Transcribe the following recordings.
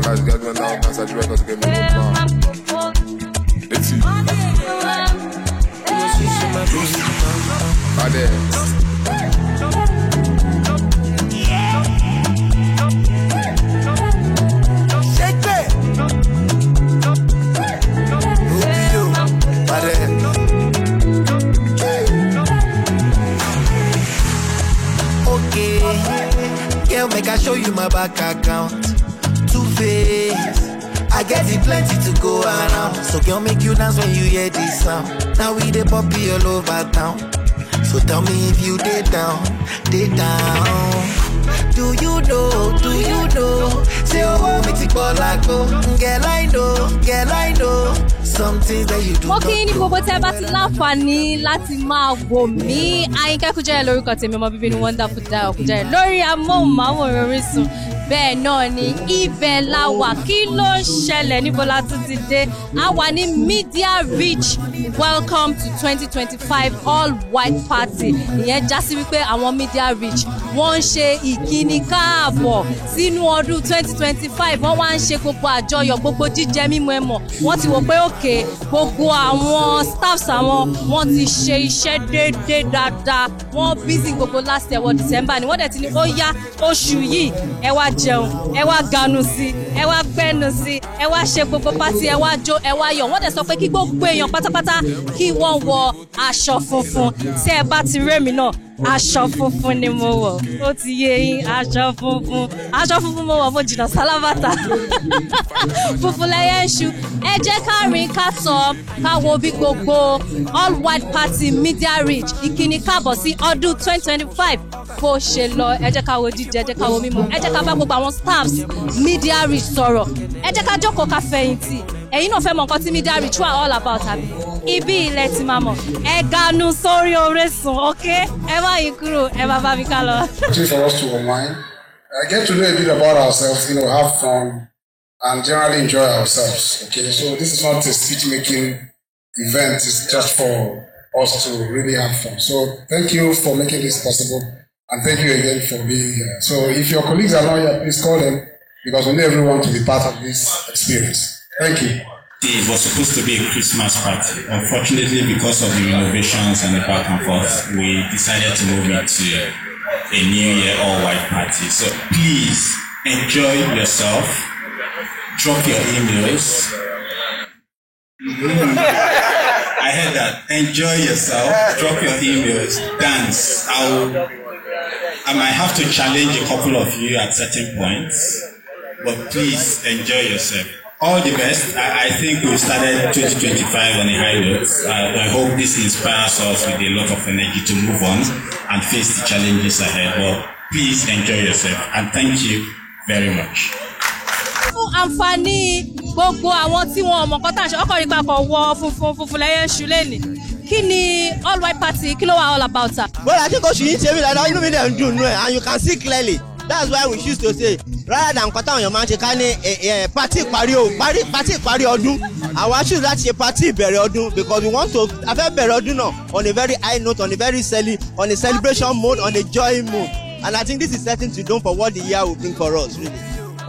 Let's get me now. That's a record to get me more. Let's see. Okay, girl, make I show you my bank account. Two-Face, I get it plenty to go around. So girl, make you dance when you hear this sound. Now we the puppy all over town. So tell me if you dey down, dey down. Do you know? Say oh, me take ball like go. Girl, I know. Something that you do. Okay, ní gbogbo tẹ́ bá ti láǹfààní láti máa wò mí. Àyìnkẹ́ Kújẹ́rẹ́ lórúkọ tèmi, ọmọ bíbí ní Wonderful Dayo Kújẹ́rẹ́ lórí amóhùnmáwòrán Orísun. Bẹ́ẹ̀ náà ni ibẹ̀ la wà. Kí ló ń ṣẹlẹ̀ níbo la tún ti dé? A wà ní Media Reach Welcome to 2025 All White Party. Ìyẹn já sí wípé àwọn Media Reach wọ́n ń ṣe ìkíni káàbọ̀ sínú ọdún 2025. Wọ́n wá ń ṣe gbogbo àjọyọ̀, gbogbo jíjẹ mímu ẹ̀mọ̀. Wọ́n ti wò pé òkè gbogbo àwọn staffs àwọn wọ́n ti ṣe iṣẹ́ déédéé dáadáa. Wọ́n busy gbogbo last year wọ December ni wọ́n dẹ̀ ti ní ó yá oṣù yìí ẹ wá jẹun, ẹ wá ganu sí, ẹ wá gbẹ́nu sí, ẹ wá ṣe gbogbo pátì, ẹ wá jó, ẹ wá yọ̀. Wọ́n dẹ̀ sọ pé kí gbogbo èèyàn pátápátá kí wọ́n wọ aṣọ funfun. Tí ẹ bá ti rémi náà, aṣọ funfun ni mo wọ̀. Ó ti yé yín, aṣọ funfun mo wọ̀, mo jìnnà sálábàtà. Funfun lẹ́yẹ ń ṣu. Ẹ jẹ́ ká rìn ká tọ̀ ká wo bí gbogbo All White Party Media Reach ìkíni káàbọ̀ sí ọdún 2025 bó ṣe lọ. Ẹ jẹ́ ká wo jíjẹ, ẹ jẹ́ ká wo mímu, ẹ jẹ́ ká bá gbogbo àwọn staffs Media Reach sọ̀rọ̀. Ẹ jẹ́ ká jókòó ká fẹ̀yìntì. Ẹ̀yin náà fẹ́ mọ̀ nǹkan tí Media Reach wà all about àbí? Ibi ilẹ̀ ti máa mọ̀. Ẹ ganu sórí Orísun, okay? Ẹ má yí kúrò, ẹ má bá mi ká lọ. For us to unwind, get to know a bit about ourselves, have fun, and generally enjoy ourselves. Okay, so this is not a speech-making event; it's just for us to really have fun. So thank you for making this possible, and thank you again for being here. So if your colleagues are not here, please call them because we need everyone to be part of this experience. Thank you. It was supposed to be a Christmas party. Unfortunately, because of the renovations and the back and forth, we decided to move it to a New Year all-white party. So please enjoy yourself. Drop your emails. I heard that. Enjoy yourself. Drop your emails. Dance. I might have to challenge a couple of you at certain points, but please enjoy yourself. All the best. I think we started 2025 on a high note. I hope this inspires us with a lot of energy to move on and face the challenges ahead. But please enjoy yourself and thank you very much. Fún àǹfààní gbogbo àwọn tí wọn mọ̀ kọ́tà ṣe ọkọ̀ nípa kan wọ funfun lẹ́yìn ṣu lẹ́nì. Kí ni All White Party kí ló wà all about? Well, I think oṣù yìí ṣe mí dáadáa inú mi dẹ̀ ń dùn nù ẹ̀ and you can see clearly. That's why we choose to say rather than kọ́tà òyìnbó máa ń ṣe ká ní party ìparí ọdún. Àwa choose láti ṣe party ìbẹ̀rẹ̀ ọdún because we want to afẹ́ bẹ̀rẹ̀ ọdún náà on a very high note, on a very on a celebration mode, on a joy mode. And I think this is setting to do for what the year will bring for us, really.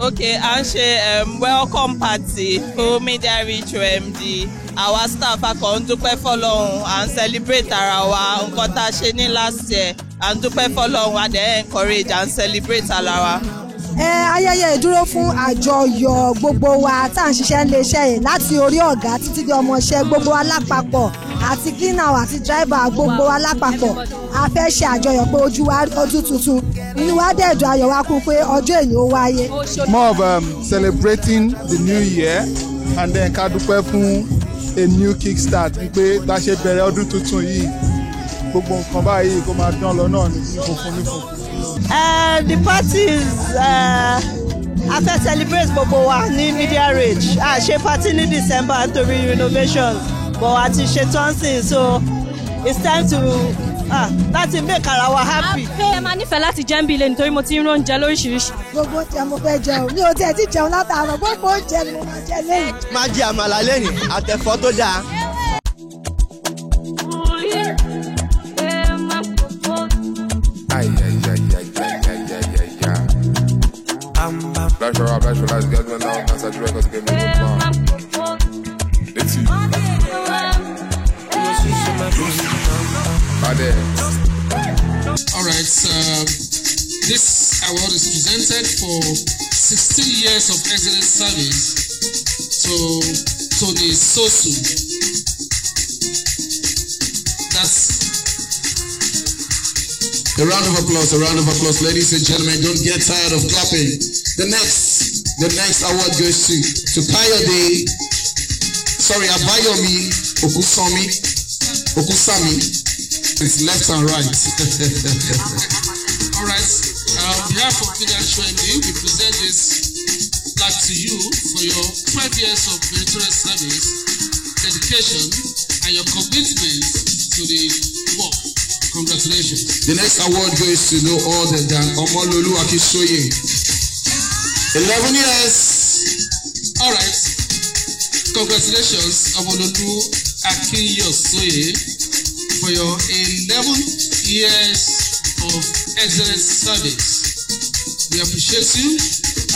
Okay, à ń ṣe welcome party fún Media Reach OMD. Our staff akọ̀ ń dúpẹ́ fọ́lọ́run, à ń celebrate ara wa, nǹkan tá a ṣe ní last year, à ń dúpẹ́ fọ́lọ́run, à dẹ̀ encourage, à ń celebrate ara wa. Ayẹyẹ ìdúró fún àjọyọ̀ gbogbo wa tá à ń ṣiṣẹ́ iléeṣẹ́ yìí láti orí ọ̀gá títí dé ọmọọṣẹ́ gbogbo wa lápapọ̀ àti cleaner àti driver gbogbo wa lápapọ̀. A fẹ́ ṣe àjọyọ̀ pé ojú wa ọdún tuntun. Inú wa dẹ̀ dùn, ayọ̀ wa kún pé ọjọ́ èyí ó wáyé. More of celebrating the new year and then ká dúpẹ́ fún a new kickstart wípé bá ṣe bẹ̀rẹ̀ ọdún tuntun yìí gbogbo nǹkan báyìí kó máa dán lọ náà ní funfun ní funfun. The party is a fẹ́ celebrate gbogbo wa ní Media Reach. A ṣe party ní December nítorí renovations but a ti ṣe tọ́nsìn so it's time to láti make ara wa happy. Ẹ máa nífẹ̀ẹ́ láti jẹun bí ilé nítorí mo ti ń rán oúnjẹ lóríṣiríṣi. Gbogbo oúnjẹ mo fẹ́ jẹun, mi ò tiẹ̀ ti jẹun látàárọ̀, gbogbo oúnjẹ ni mo máa jẹ lẹ́yìn. Máa jẹ àmàlà lẹ́yìn àtẹ̀fọ́ tó dáa. This award is presented for 16 years of excellent service to Tony Sosu. That's a round of applause, ladies and gentlemen. Don't get tired of clapping. The next award goes to Kayode. Sorry, Abayomi Okusami. It's left and right. All right. On behalf of OMD, we present this plaque to you for your 12 years of meritorious service, dedication, and your commitment to the work. Congratulations. The next award goes to no other than Omololu Akisoye. 11 years. All right. Congratulations, Omololu Akisoye, for your 11 years of excellent service. We appreciate you,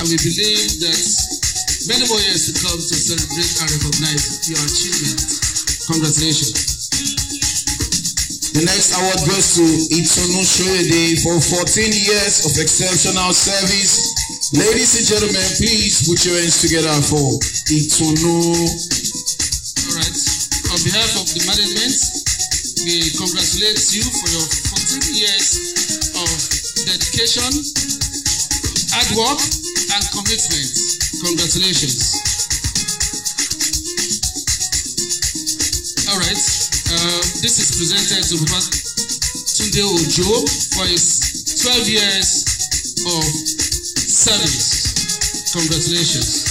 and we believe that many more years to come to celebrate and recognize your achievement. Congratulations. The next award goes to Itonu Shoyede for 14 years of exceptional service. Ladies and gentlemen, please put your hands together for Itonu. All right. On behalf of the management, we congratulate you for your 14 years of dedication, hard work, and commitment. Congratulations. All right. This is presented to Tunde Ojo for his 12 years of service. Congratulations.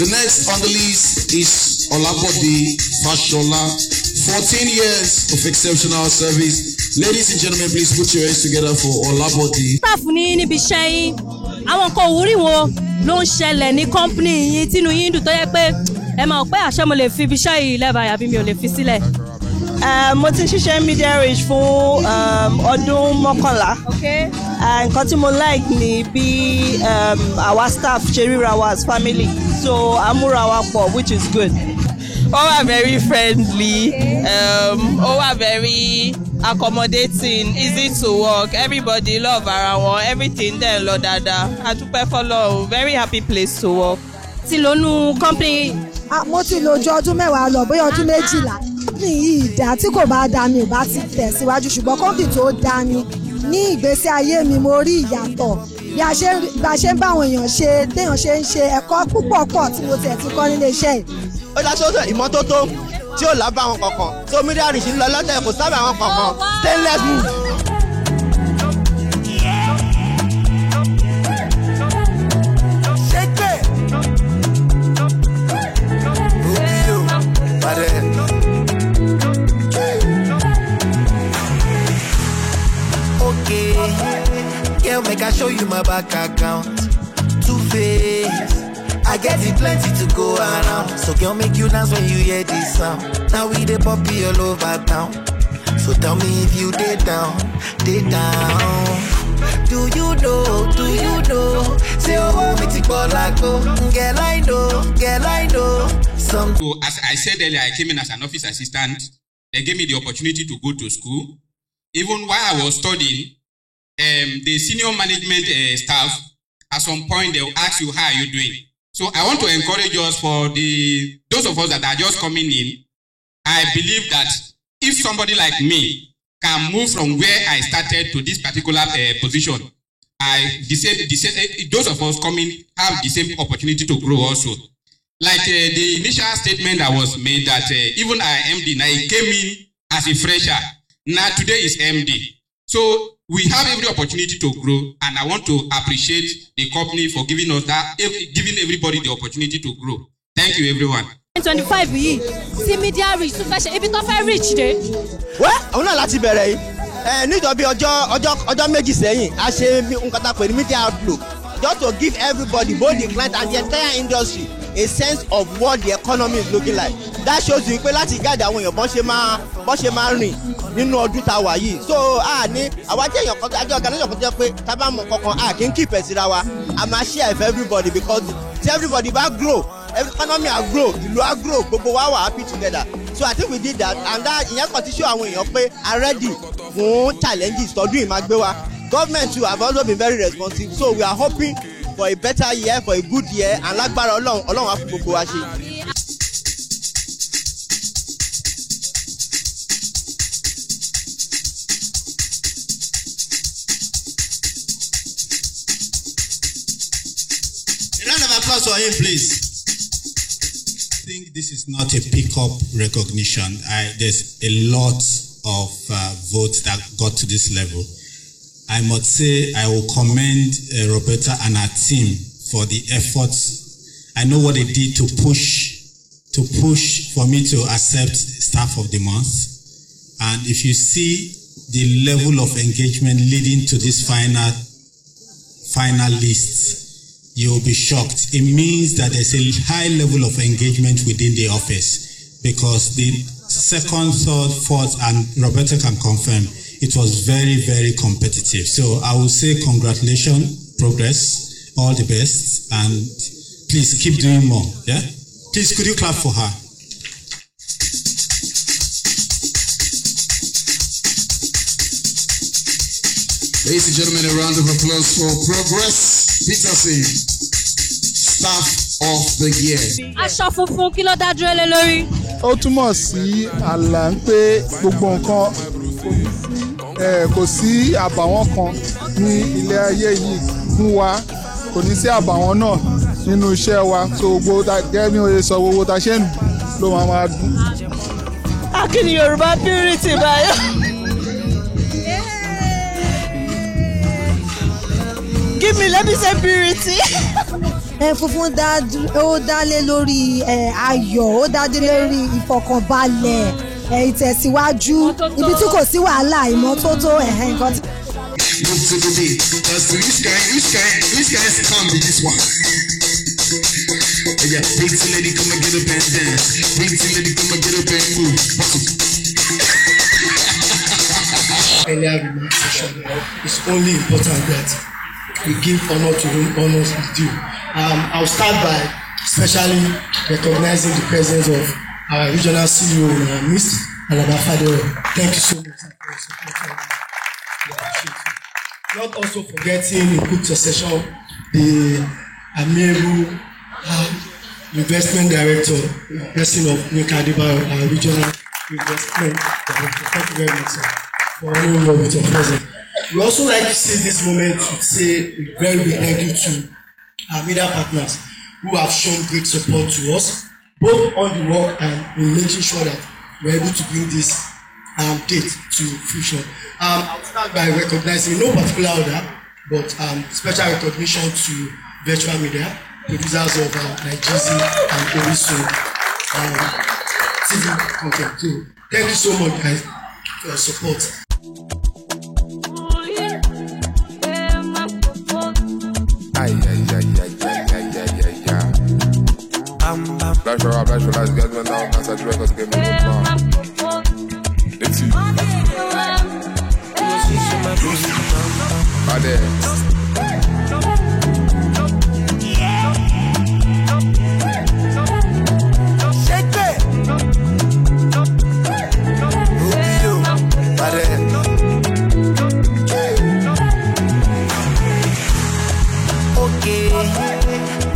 The next on the list is Olabode Fashola, 14 years of exceptional service. Ladies and gentlemen, please put your hands together for Olabode. Staff ní níbi iṣẹ́ yín, àwọn nǹkan òwúrí wo ló ń ṣẹlẹ̀ ní company yín tínú yín dùn tó yẹ pé ẹ máa pé àṣẹ mo lè fi ibi iṣẹ́ yìí lẹ́bàá àbí mi ò lè fi sílẹ̀. Mo ti ṣiṣẹ́ media reach fún ọdún 11. Nǹkan tí mo like ni bí our staff ṣe ríra wa as family, so àmúra wa pọ̀, which is good. All are very friendly, all are very accommodating, easy to work, everybody love ara wọn, everything dem lọ dáadáa. A dúpẹ́ f'Ọlọ́run, very happy place to work. Ti lónú company. Mo ti lò ju ọdún 10 lọ, bóyá ọdún 12. Company yìí dá, tí kò bá dá mi ò bá ti tẹ̀síwájú, ṣùgbọ́n company tó dá ni ní ìgbésí ayé mi mo rí ìyàtọ̀. Bí a ṣe ń bá àwọn èèyàn ṣe, téèyàn ṣe ń ṣe ẹ̀kọ́ púpọ̀ tí mo tẹ̀ ti kọ́ nílé iṣẹ́ yìí. Ó dá sọ́dọ̀ ìmọ́tótó tí ò lábá àwọn kankan, so media reach ń lọ lọ́tẹ̀ kò sábà àwọn kankan, stainless wood. Okay, girl, make I show you my back account. Two-Face, I get it plenty to go around. So girl, make you dance when you hear this sound. Now we the poppy all over town. So tell me if you dey down. Do you know? Say oh, me ti go. Girl, I know. So as I said earlier, I came in as an office assistant. They gave me the opportunity to go to school. Even while I was studying, the senior management staff, at some point, they will ask you, how are you doing? So I want to encourage us for those of us that are just coming in. I believe that if somebody like me can move from where I started to this particular position, those of us coming have the same opportunity to grow also. Like the initial statement that was made that even our MD, now he came in as a fresher. Now today is MD. So we have every opportunity to grow, and I want to appreciate the company for giving us that, giving everybody the opportunity to grow. Thank you, everyone. 25 yìí tí media reach tún fẹ́ ṣe ibi tó fẹ́ reach dé. Wẹ́ àwọn náà láti bẹ̀rẹ̀ yìí níjọba ọjọ́ méjì sẹ́yìn a ṣe nǹkan tá a pè ní media outlook just to give everybody, both the client and the entire industry, a sense of what the economy is looking like. That shows you pé láti guide àwọn èèyàn bọ́n ṣe máa rìn nínú ọdún tá a wà yìí. So àwa jẹ́ èèyàn kan àjọ ọ̀gá náà kan tó jẹ́ pé tá a bá mọ̀ kankan kì í keep ẹ̀ síra wa, a máa share for everybody, because tí everybody bá grow, economy will grow, ìlú will grow, gbogbo wa wà happy together. So I think we did that, and that ìyẹn kan ti show àwọn èèyàn pé a ready fún challenges tọdún yìí máa gbé wa. Government too have also been very responsive, so we are hoping for a better year, for a good year, and lágbára Ọlọ́run á fún gbogbo wa ṣe. A round of applause for him, please. I think this is not a pick-up recognition. There's a lot of votes that got to this level. I must say I will commend Roberta and her team for the efforts. I know what they did to push for me to accept Staff of the Month. And if you see the level of engagement leading to this final list, you will be shocked. It means that there's a high level of engagement within the office, because the second, third, fourth, and Roberta can confirm, it was very, very competitive. So I will say congratulations, progress, all the best, and please keep doing more. Yeah? Please, could you clap for her? Ladies and gentlemen, a round of applause for Progress Peterson, Staff of the Year. Aṣọ funfun kí ló dá dúró lé lórí? Ó túmọ̀ sí àlà ń pé gbogbo nǹkan kò sí àbàwọ́n kan ní ilé ayé yìí fún wa, kò ní sí àbàwọ́n náà nínú iṣẹ́ wa, so gbogbo gẹ́gẹ́ bí wọ́n ṣe sọ gbogbo ta ṣe ń lò máa dùn. Akíni Yorùbá purity báyọ̀. Give me, let me say purity. Funfun ó dá lé lórí ayọ̀, ó dá lórí ìfọ̀kànbalẹ̀, ìtẹ̀síwájú, ibi tí kò sí wàhálà, ìmọ́tótó nǹkan tí. Which guys come with this one? Yeah, big lady, come and get up and dance. Big lady, come and get up and move. Earlier remarks session, it's only important that we give honor to whom honor is due. I'll start by especially recognizing the presence of our regional CEO in our midst, Alaba Fadero. Thank you so much for supporting us. We appreciate you. Not also forgetting in quick succession the amiable investment director, person of Nikadiba, our regional investment director. Thank you very much, sir, for honoring us with your presence. We also like to see this moment to say a very big thank you to our media partners who have shown great support to us, both on the work and in making sure that we're able to bring this date to fruition. I'll start by recognizing, no particular order, but special recognition to virtual media, producers of Nigeria and Orisun TV content. So thank you so much, guys, for your support. Let's get me now. That's a record. Give me one more. Let's see. Shake it. Rubio, okay,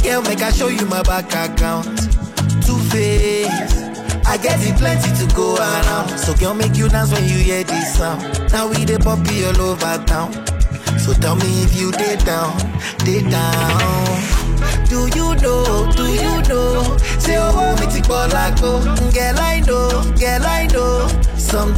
girl, make I show you my bank account. Two-Face, I get it plenty to go around. So girl, make you dance when you hear this sound. Now we the puppy all over town. So tell me if you dey down, dey down. Do you know? Say oh, me ti ball like go. Girl I know. Some